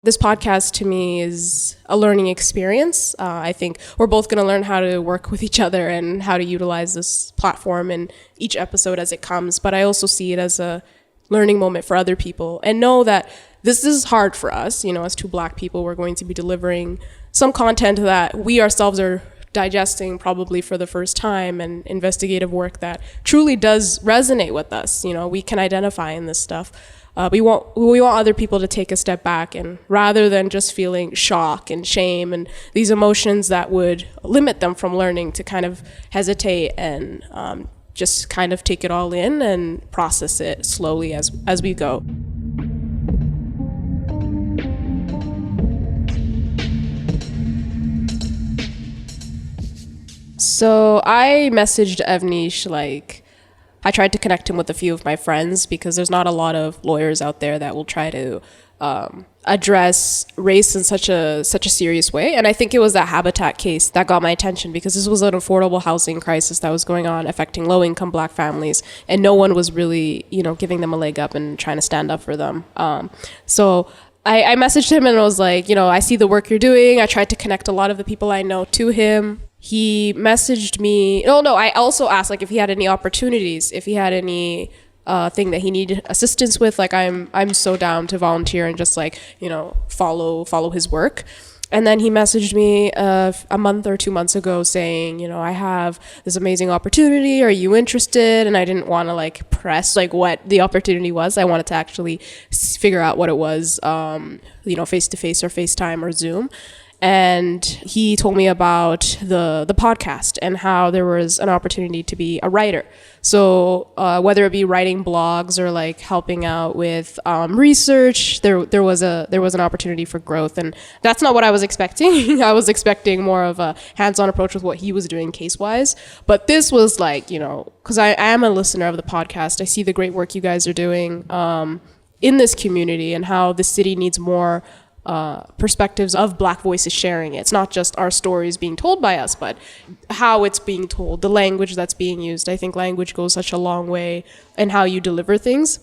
This podcast to me is a learning experience. I think we're both going to learn how to work with each other and how to utilize this platform in each episode as it comes. But I also see it as a learning moment for other people, and know that this is hard for us. As two Black people, we're going to be delivering some content that we ourselves are digesting probably for the first time, and investigative work that truly does resonate with us. We can identify in this stuff. We want other people to take a step back, and rather than just feeling shock and shame and these emotions that would limit them from learning, to kind of hesitate and just kind of take it all in and process it slowly as we go. So I messaged Evnish, I tried to connect him with a few of my friends, because there's not a lot of lawyers out there that will try to address race in such a serious way. And I think it was that Habitat case that got my attention, because this was an affordable housing crisis that was going on, affecting low-income Black families, and no one was really, giving them a leg up and trying to stand up for them. So I messaged him and I was like, I see the work you're doing. I tried to connect a lot of the people I know to him. He messaged me. I also asked if he had any opportunities, if he had any thing that he needed assistance with. I'm so down to volunteer and just follow his work. And then he messaged me a month or 2 months ago saying, I have this amazing opportunity. Are you interested? And I didn't want to press what the opportunity was. I wanted to actually figure out what it was, face to face or FaceTime or Zoom. And he told me about the podcast and how there was an opportunity to be a writer. So whether it be writing blogs or helping out with research, there was an opportunity for growth. And that's not what I was expecting. I was expecting more of a hands-on approach with what he was doing case-wise. But this was because I am a listener of the podcast. I see the great work you guys are doing in this community, and how the city needs more perspectives of Black voices sharing it. It's not just our stories being told by us, but how it's being told, the language that's being used. I think language goes such a long way in how you deliver things.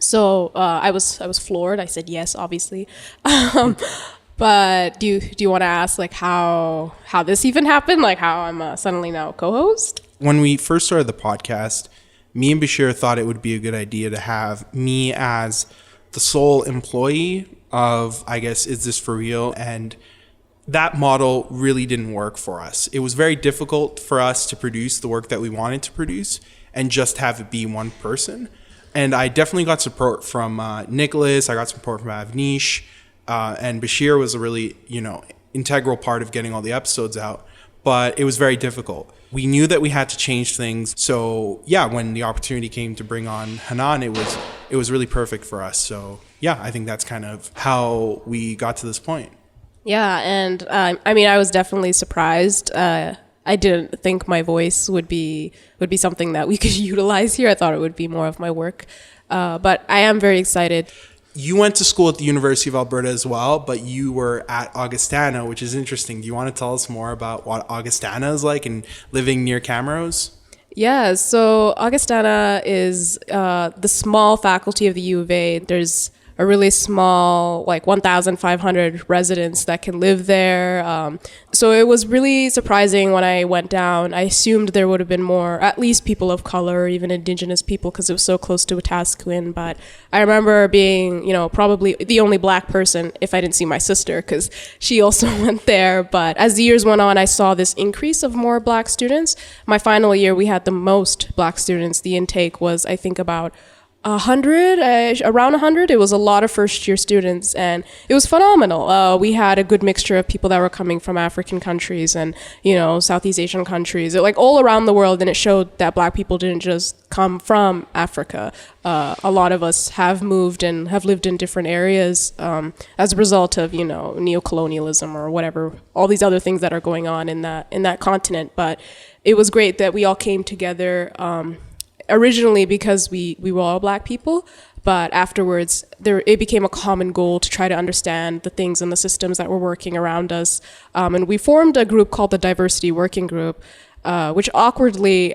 So I was floored. I said yes, obviously. But do you want to ask how this even happened? How I'm suddenly now a co-host? When we first started the podcast, me and Bashir thought it would be a good idea to have me as the sole employee of, I guess, Is This For Real? And that model really didn't work for us. It was very difficult for us to produce the work that we wanted to produce and just have it be one person. And I definitely got support from Nicholas. I got support from Avnish. And Bashir was a really, integral part of getting all the episodes out. But it was very difficult. We knew that we had to change things. So yeah, when the opportunity came to bring on Hannan, it was really perfect for us. So yeah, I think that's kind of how we got to this point. Yeah, and I was definitely surprised. I didn't think my voice would be something that we could utilize here. I thought it would be more of my work. But I am very excited. You went to school at the University of Alberta as well, but you were at Augustana, which is interesting. Do you want to tell us more about what Augustana is like and living near Camrose? Yeah, so Augustana is the small faculty of the U of A. There's a really small, 1,500 residents that can live there. So it was really surprising when I went down. I assumed there would have been more, at least people of color, or even Indigenous people, because it was so close to Wetaskiwin. But I remember being, probably the only Black person, if I didn't see my sister, because she also went there. But as the years went on, I saw this increase of more Black students. My final year, we had the most Black students. The intake was, I think, about 100, around 100. It was a lot of first-year students, and it was phenomenal. We had a good mixture of people that were coming from African countries and, Southeast Asian countries, all around the world, and it showed that Black people didn't just come from Africa. A lot of us have moved and have lived in different areas as a result of, neocolonialism or whatever, all these other things that are going on in that continent. But it was great that we all came together originally because we were all Black people, but afterwards it became a common goal to try to understand the things and the systems that were working around us. And we formed a group called the Diversity Working Group, which awkwardly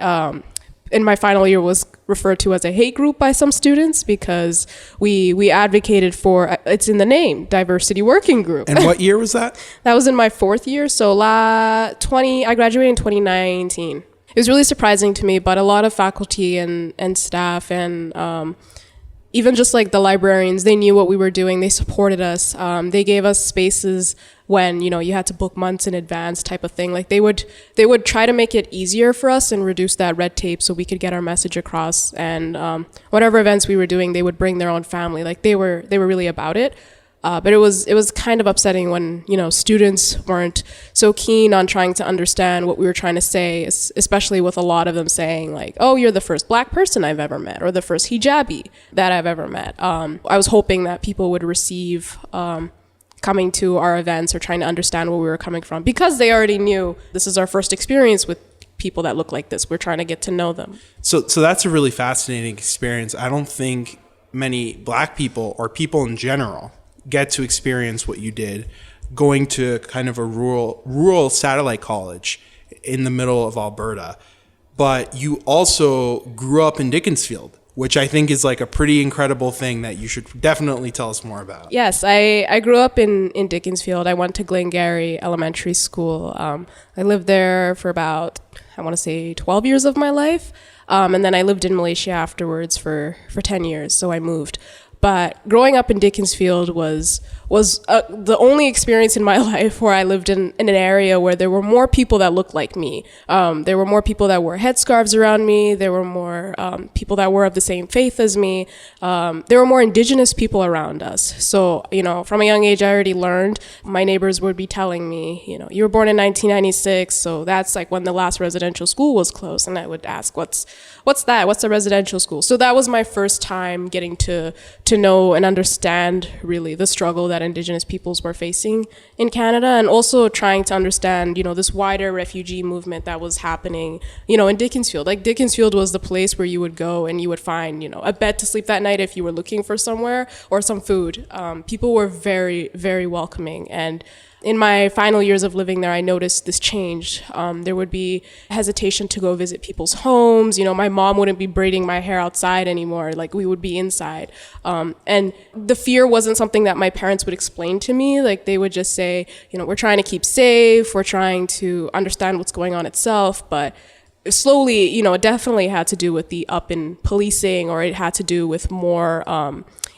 in my final year was referred to as a hate group by some students because we advocated for, it's in the name, diversity working group. And what year was that? That was in my 4th year. So I graduated in 2019. It was really surprising to me, but a lot of faculty and staff and even just like the librarians, they knew what we were doing. They supported us. They gave us spaces when, you had to book months in advance type of thing. Like they would try to make it easier for us and reduce that red tape so we could get our message across. And whatever events we were doing, they would bring their own family. Like they were really about it. But it was kind of upsetting when, students weren't so keen on trying to understand what we were trying to say, especially with a lot of them saying like, oh, you're the first Black person I've ever met or the first hijabi that I've ever met. I was hoping that people would receive coming to our events or trying to understand where we were coming from because they already knew this is our first experience with people that look like this. We're trying to get to know them. So that's a really fascinating experience. I don't think many Black people or people in general get to experience what you did, going to kind of a rural satellite college in the middle of Alberta. But you also grew up in Dickinsfield, which I think is like a pretty incredible thing that you should definitely tell us more about. Yes, I grew up in Dickinsfield. I went to Glengarry Elementary School. I lived there for about, I want to say 12 years of my life. And then I lived in Malaysia afterwards for 10 years, so I moved. But growing up in Dickinsfield was the only experience in my life where I lived in an area where there were more people that looked like me. There were more people that wore headscarves around me. There were more people that were of the same faith as me. There were more Indigenous people around us. So, from a young age, I already learned. My neighbors would be telling me, you were born in 1996, so that's like when the last residential school was closed. And I would ask, what's that? What's a residential school? So that was my first time getting to know and understand really the struggle that Indigenous peoples were facing in Canada, and also trying to understand, this wider refugee movement that was happening, in Dickinsfield. Like Dickinsfield was the place where you would go and you would find, a bed to sleep that night if you were looking for somewhere or some food. People were very, very welcoming. And in my final years of living there, I noticed this change. There would be hesitation to go visit people's homes. My mom wouldn't be braiding my hair outside anymore. Like we would be inside. And the fear wasn't something that my parents would explain to me. Like they would just say, we're trying to keep safe. We're trying to understand what's going on itself. But slowly, it definitely had to do with the up in policing, or it had to do with more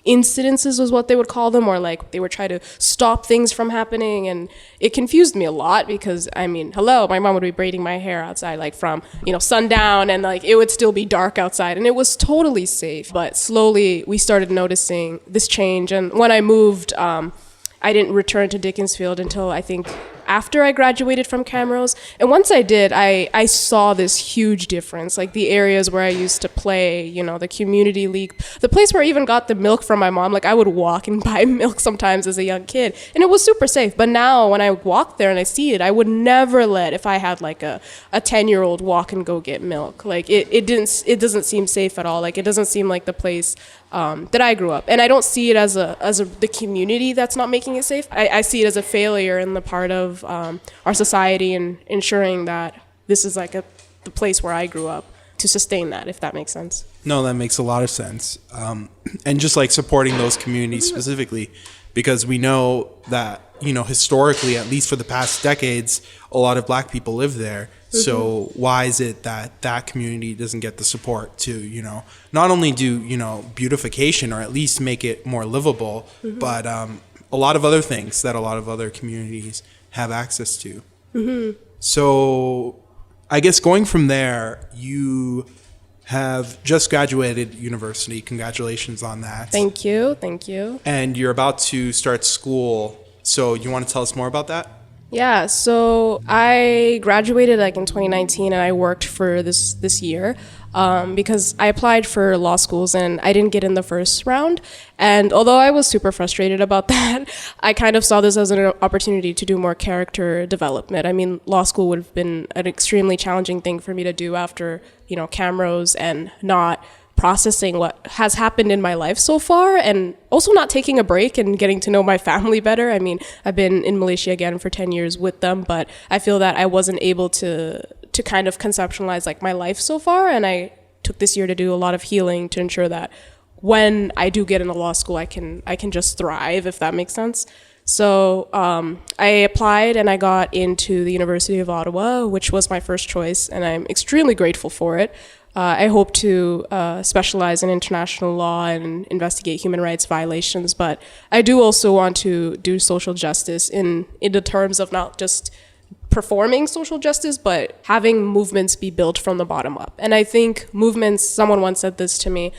incidences was what they would call them, or like they would try to stop things from happening. And it confused me a lot because my mom would be braiding my hair outside like from sundown, and like it would still be dark outside and it was totally safe. But slowly we started noticing this change, and when I moved, I didn't return to Dickinsfield until I think after I graduated from Camrose. And once I did, I saw this huge difference. Like the areas where I used to play, the community league, the place where I even got the milk from my mom. Like I would walk and buy milk sometimes as a young kid, and it was super safe. But now when I walk there and I see it, I would never let, if I had like a 10-year-old walk and go get milk. Like it doesn't seem safe at all. Like it doesn't seem like the place that I grew up. And I don't see it as the community that's not making it safe. I see it as a failure in the part of our society and ensuring that this is like the place where I grew up to sustain that, if that makes sense. No, that makes a lot of sense. And just like supporting those communities specifically, because we know that, historically, at least for the past decades, a lot of Black people live there. So why is it that community doesn't get the support to, not only do, beautification or at least make it more livable, but a lot of other things that a lot of other communities have access to. So I guess going from there, you have just graduated university. Congratulations on that. Thank you. And you're about to start school. So you want to tell us more about that? Yeah, so I graduated like in 2019, and I worked for this year because I applied for law schools and I didn't get in the first round. And although I was super frustrated about that, I kind of saw this as an opportunity to do more character development. I mean, law school would have been an extremely challenging thing for me to do after, Camrose, and not processing what has happened in my life so far, and also not taking a break and getting to know my family better. I mean, I've been in Malaysia again for 10 years with them, but I feel that I wasn't able to kind of conceptualize like my life so far, and I took this year to do a lot of healing to ensure that when I do get into law school, I can just thrive, if that makes sense. So I applied and I got into the University of Ottawa, which was my first choice, and I'm extremely grateful for it. I hope to specialize in international law and investigate human rights violations, but I do also want to do social justice in the terms of not just performing social justice, but having movements be built from the bottom up. And I think movements, someone once said this to me,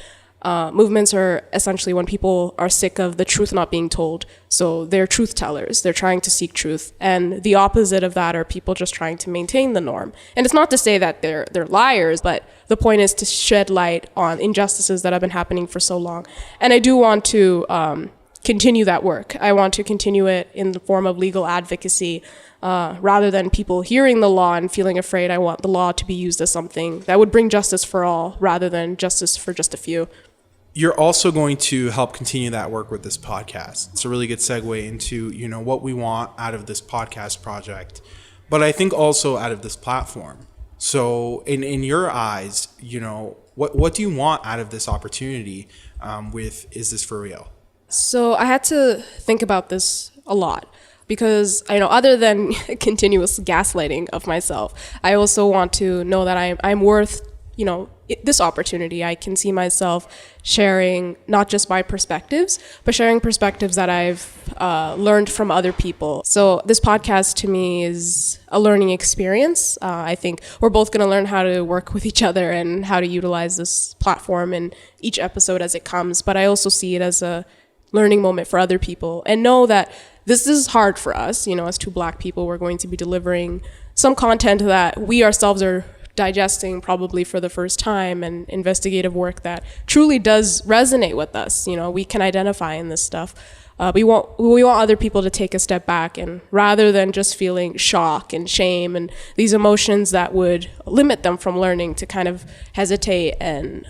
movements are essentially when people are sick of the truth not being told. So they're truth tellers. They're trying to seek truth. And the opposite of that are people just trying to maintain the norm. And it's not to say that they're liars, but the point is to shed light on injustices that have been happening for so long. And I do want to continue that work. I want to continue it in the form of legal advocacy. Rather than people hearing the law and feeling afraid, I want the law to be used as something that would bring justice for all rather than justice for just a few. You're also going to help continue that work with this podcast. It's a really good segue into, what we want out of this podcast project, but I think also out of this platform. So in your eyes, what do you want out of this opportunity with Is This For Real? So I had to think about this a lot because I know other than continuous gaslighting of myself, I also want to know that I'm worth, this opportunity. I can see myself sharing not just my perspectives, but sharing perspectives that I've learned from other people. So this podcast to me is a learning experience. I think we're both going to learn how to work with each other and how to utilize this platform in each episode as it comes. But I also see it as a learning moment for other people and know that this is hard for us. As two Black people, we're going to be delivering some content that we ourselves are digesting probably for the first time, and investigative work that truly does resonate with us. We can identify in this stuff. We want other people to take a step back, and rather than just feeling shock and shame and these emotions that would limit them from learning, to kind of hesitate and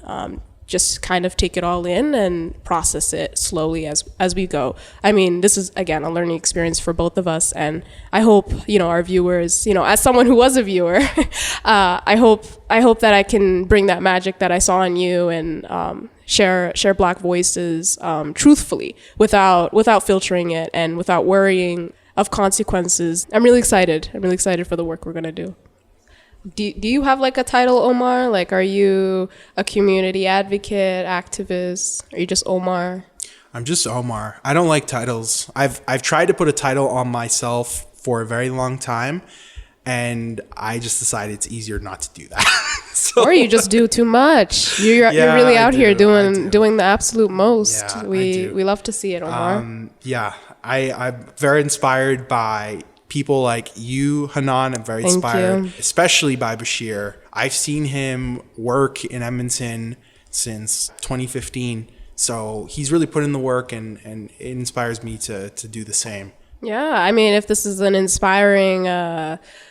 just kind of take it all in and process it slowly as we go. I mean, this is, again, a learning experience for both of us. And I hope, our viewers, as someone who was a viewer, I hope that I can bring that magic that I saw in you and share Black voices truthfully without filtering it and without worrying of consequences. I'm really excited. For the work we're going to do. Do you have like a title, Oumar? Like, are you a community advocate, activist? Are you just Oumar? I'm just Oumar. I don't like titles. I've tried to put a title on myself for a very long time, and I just decided it's easier not to do that. Or you just do too much. You're really out here doing the absolute most. Yeah, we love to see it, Oumar. I'm very inspired by people like you, Hannan. I'm very inspired, especially by Bashir. I've seen him work in Edmonton since 2015. So he's really put in the work, and it inspires me to do the same. Yeah, I mean, if this is an inspiring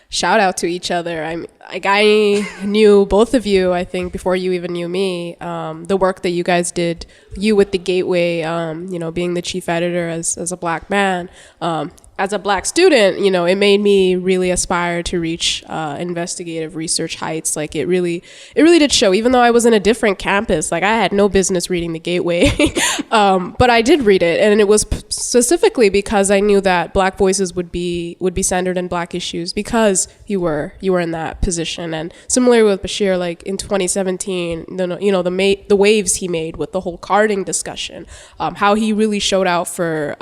shout out to each other, I knew both of you, I think, before you even knew me. The work that you guys did, you with the Gateway, being the chief editor as a Black man. As a Black student, it made me really aspire to reach investigative research heights. Like it really did show, even though I was in a different campus, like I had no business reading the Gateway, but I did read it. And it was specifically because I knew that Black voices would be centered in Black issues because you were in that position. And similarly with Bashir, like in 2017, the waves he made with the whole carding discussion, how he really showed out for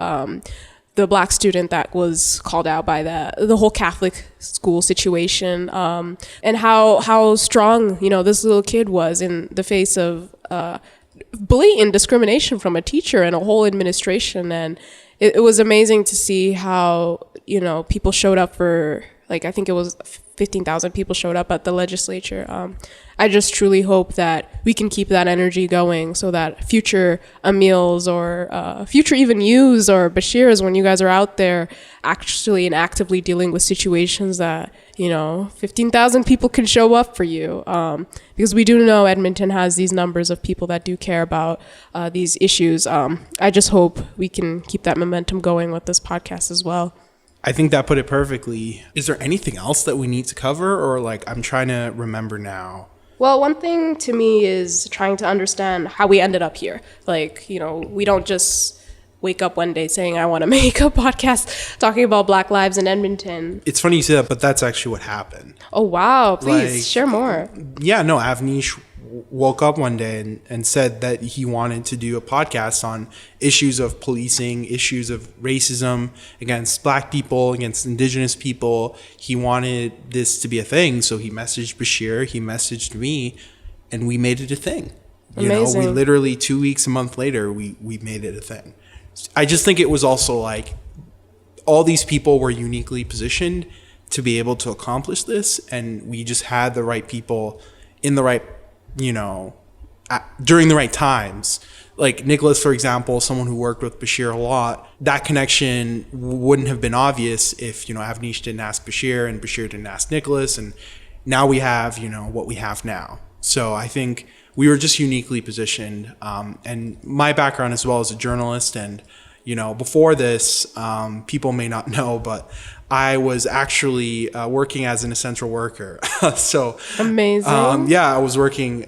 the Black student that was called out by the whole Catholic school situation, and how strong, this little kid was in the face of blatant discrimination from a teacher and a whole administration. And it was amazing to see how, people showed up for, like, I think it was 15,000 people showed up at the legislature. I just truly hope that we can keep that energy going so that future Emils or future even yous or Bashirs, when you guys are out there actually and actively dealing with situations that, 15,000 people can show up for you. Because we do know Edmonton has these numbers of people that do care about these issues. I just hope we can keep that momentum going with this podcast as well. I think that put it perfectly. Is there anything else that we need to cover? Or I'm trying to remember now. Well, one thing to me is trying to understand how we ended up here. Like, we don't just wake up one day saying, I want to make a podcast talking about Black lives in Edmonton. It's funny you say that, but that's actually what happened. Oh, wow. Please share more. Yeah, no, Avnish woke up one day and said that he wanted to do a podcast on issues of policing, issues of racism against Black people, against Indigenous people. He wanted this to be a thing. So he messaged Bashir, he messaged me, and we made it a thing. Amazing. We literally 2 weeks, a month later, we made it a thing. I just think it was also like all these people were uniquely positioned to be able to accomplish this. And we just had the right people in the right, during the right times. Like Nicholas, for example, someone who worked with Bashir a lot, that connection wouldn't have been obvious if, Avnish didn't ask Bashir and Bashir didn't ask Nicholas. And now we have, what we have now. So I think we were just uniquely positioned. And my background as well as a journalist. And, before this, people may not know, but I was actually working as an essential worker. So amazing. I was working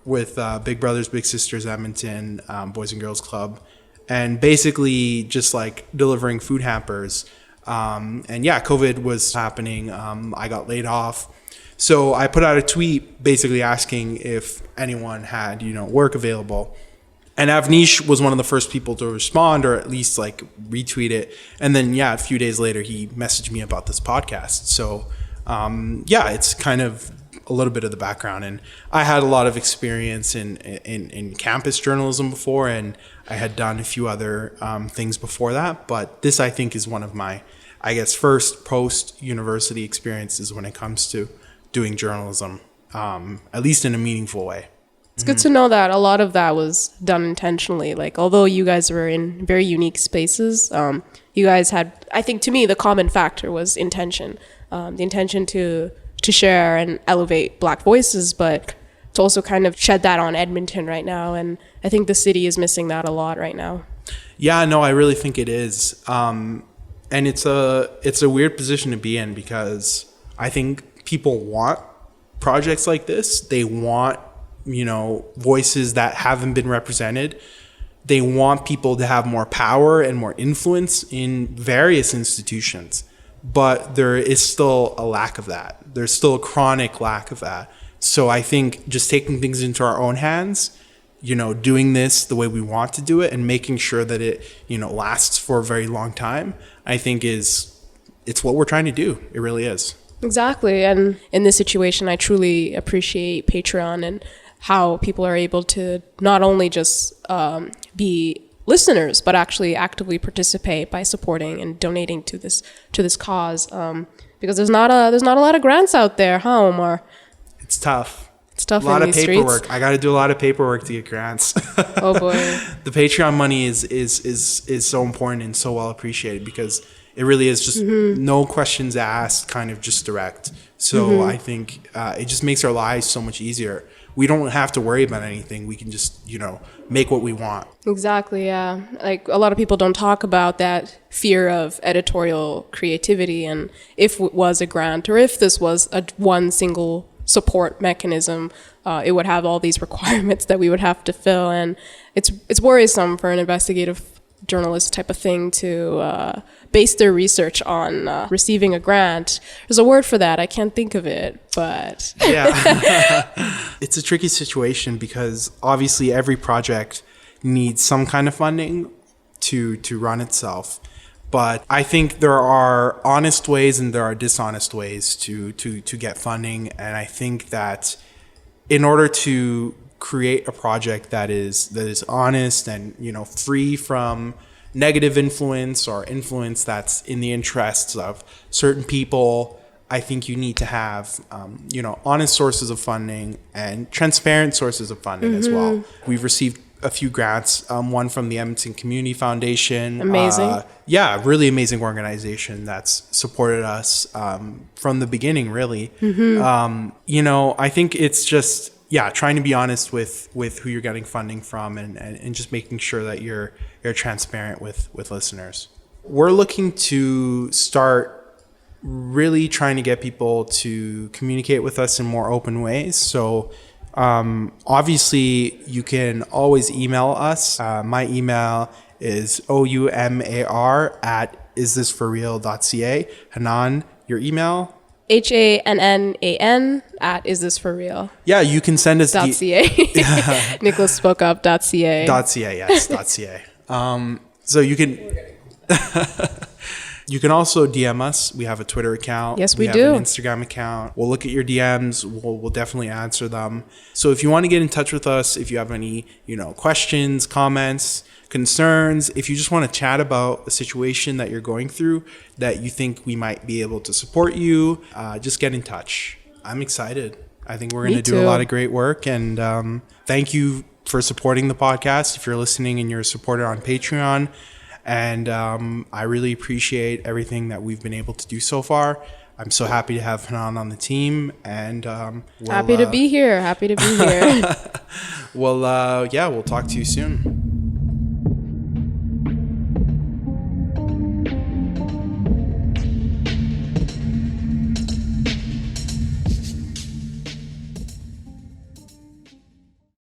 with Big Brothers Big Sisters Edmonton Boys and Girls Club, and basically just like delivering food hampers. COVID was happening. I got laid off. So I put out a tweet basically asking if anyone had, work available. And Avnish was one of the first people to respond, or at least like retweet it. And then, a few days later, he messaged me about this podcast. So, it's kind of a little bit of the background. And I had a lot of experience in campus journalism before, and I had done a few other things before that. But this, I think, is one of my, first post-university experiences when it comes to doing journalism, at least in a meaningful way. It's good to know that a lot of that was done intentionally. Like, although you guys were in very unique spaces, you guys had, I think to me, the common factor was intention. The intention to share and elevate Black voices, but to also kind of shed that on Edmonton right now. And I think the city is missing that a lot right now. Yeah, no, I really think it is. And it's a weird position to be in, because I think people want projects like this. They want voices that haven't been represented. They want people to have more power and more influence in various institutions. But there is still a lack of that. There's still a chronic lack of that. So I think just taking things into our own hands, doing this the way we want to do it and making sure that it, lasts for a very long time, I think it's what we're trying to do. It really is. Exactly. And in this situation, I truly appreciate Patreon and how people are able to not only just be listeners, but actually actively participate by supporting and donating to this cause. Because there's not a lot of grants out there, huh, Oumar? It's tough. It's tough. A lot in of these paperwork. Streets. I got to do a lot of paperwork to get grants. Oh boy. The Patreon money is so important and so well appreciated, because it really is just no questions asked, kind of just direct. So I think it just makes our lives so much easier. We don't have to worry about anything. We can just, make what we want. Exactly, yeah. Like, a lot of people don't talk about that fear of editorial creativity, and if it was a grant or if this was one single support mechanism, it would have all these requirements that we would have to fill. And it's worrisome for an investigative journalist type of thing to base their research on receiving a grant. There's a word for that. I can't think of it, but yeah, it's a tricky situation, because obviously every project needs some kind of funding to run itself. But I think there are honest ways and there are dishonest ways to get funding. And I think that in order to create a project that is honest and, free from negative influence or influence that's in the interests of certain people, I think you need to have, honest sources of funding and transparent sources of funding as well. We've received a few grants, one from the Edmonton Community Foundation. Amazing. Really amazing organization that's supported us from the beginning, really. I think it's just, trying to be honest with who you're getting funding from and just making sure that you're transparent with listeners. We're looking to start really trying to get people to communicate with us in more open ways. So obviously, you can always email us. My email is oumar@isthisforreal.ca. Hannan, your email? HANNAN @isthisforreal.ca. Yeah, you can send us Nicholas spoke up .ca. .ca, yes, .ca. So you can you can also DM us. We have a Twitter account. Yes, we have do. An Instagram account. We'll look at your DMs. We'll definitely answer them. So if you want to get in touch with us, if you have any, questions, comments, concerns, if you just want to chat about a situation that you're going through that you think we might be able to support you, just get in touch. I'm excited. I think we're going to do a lot of great work. And thank you for supporting the podcast. If you're listening and you're a supporter on Patreon, and I really appreciate everything that we've been able to do so far. I'm so happy to have Hannan on the team, and happy to be here. Well, we'll talk to you soon.